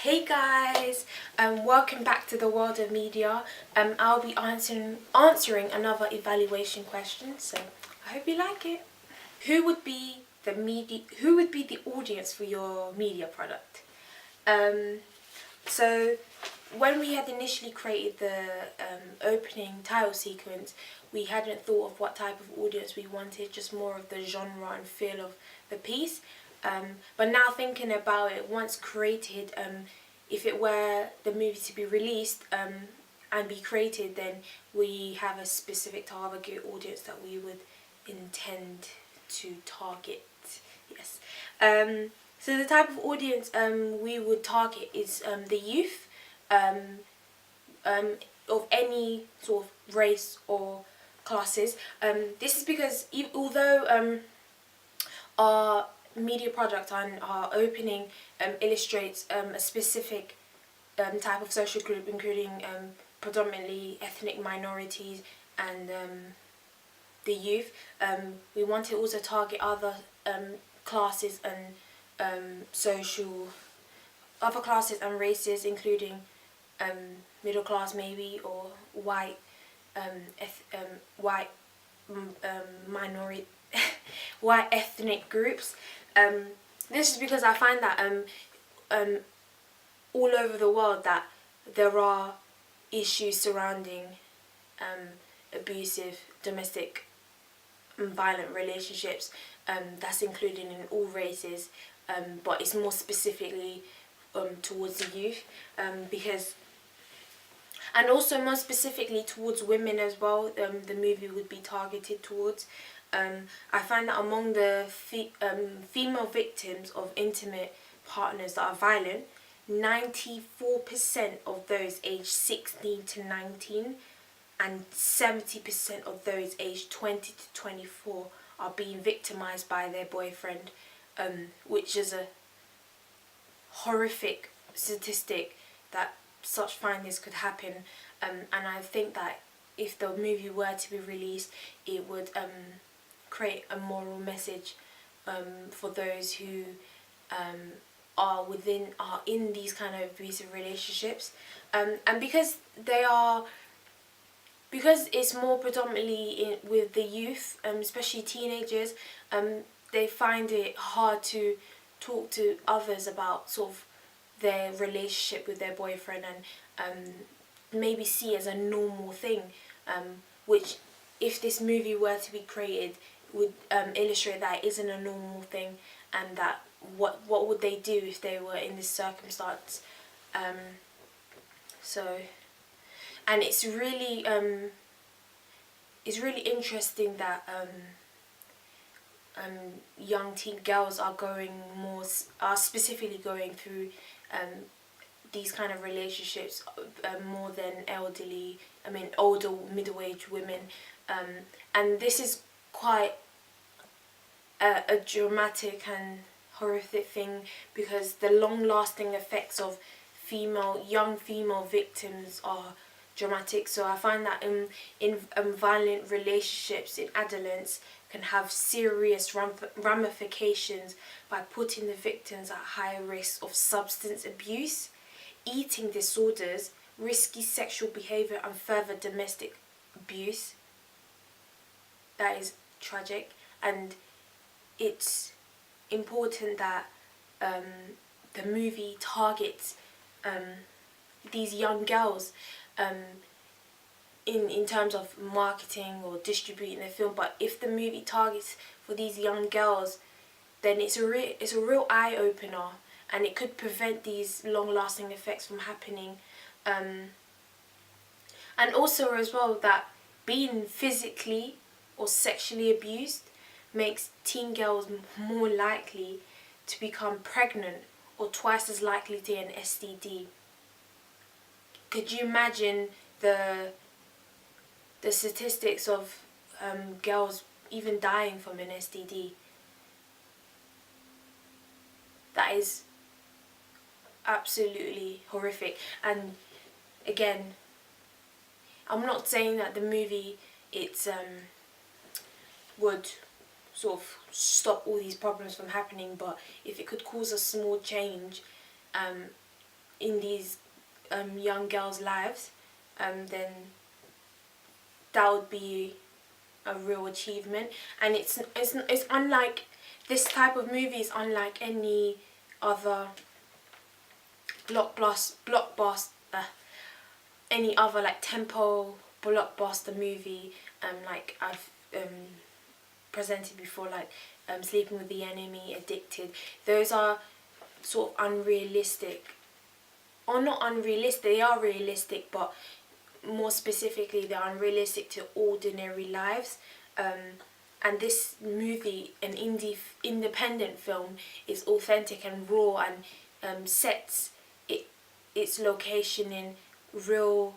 Hey guys, welcome back to the world of media. I'll be answering another evaluation question, so I hope you like it. Who would be the audience for your media product? So when we had initially created the opening title sequence, we hadn't thought of what type of audience we wanted, just more of the genre and feel of the piece. But now thinking about it, once created, if it were the movie to be released and be created, then we have a specific target audience that we would intend to target. Yes. So the type of audience we would target is the youth of any sort of race or classes. This is because although our media product and our opening illustrates a specific type of social group, including predominantly ethnic minorities and the youth, we want to also target other classes and other classes and races, including middle class maybe, or white minority white ethnic groups. This is because I find that all over the world that there are issues surrounding abusive domestic and violent relationships. That's included in all races, but it's more specifically towards the youth, and also more specifically towards women as well. The movie would be targeted towards. I find that among the female victims of intimate partners that are violent, 94% of those aged 16 to 19 and 70% of those aged 20 to 24 are being victimized by their boyfriend, which is a horrific statistic that such findings could happen. And I think that if the movie were to be released, it would create a moral message for those who are in these kind of abusive relationships, and because it's more predominantly with the youth, especially teenagers, they find it hard to talk to others about sort of their relationship with their boyfriend, and maybe see as a normal thing, which if this movie were to be created would illustrate that it isn't a normal thing, and that what would they do if they were in this circumstance. And it's really interesting that young teen girls are specifically going through these kind of relationships more than older middle-aged women, and this is quite a dramatic and horrific thing, because the long-lasting effects of young female victims are dramatic. So I find that in violent relationships in adolescence can have serious ramifications by putting the victims at higher risk of substance abuse, eating disorders, risky sexual behaviour and further domestic abuse. That is tragic, and it's important that the movie targets these young girls in terms of marketing or distributing the film. But if the movie targets for these young girls, then it's a real eye opener, and it could prevent these long-lasting effects from happening. And also as well, that being physically or sexually abused makes teen girls more likely to become pregnant, or twice as likely to get an STD. Could you imagine the statistics of girls even dying from an STD? That is absolutely horrific. And again, I'm not saying that the movie would sort of stop all these problems from happening, but if it could cause a small change, in these young girls' lives, then that would be a real achievement. And it's unlike, this type of movie is unlike any other blockbuster, any other like tempo blockbuster movie, like I've presented before, like Sleeping with the Enemy, Addicted. Those are sort of unrealistic, or not unrealistic, they are realistic, but more specifically they're unrealistic to ordinary lives. And this movie, an independent film, is authentic and raw, and sets its location in real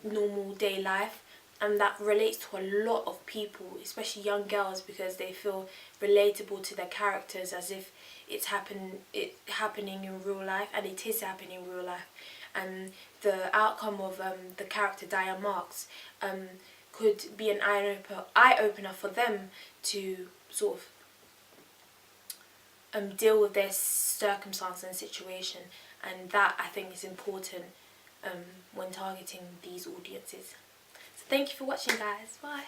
normal day life, and that relates to a lot of people, especially young girls, because they feel relatable to their characters, as if it's happening in real life, and it is happening in real life. And the outcome of the character Diane Marks could be an eye opener for them to sort of deal with their circumstance and situation, and that I think is important when targeting these audiences. So thank you for watching, guys. Bye.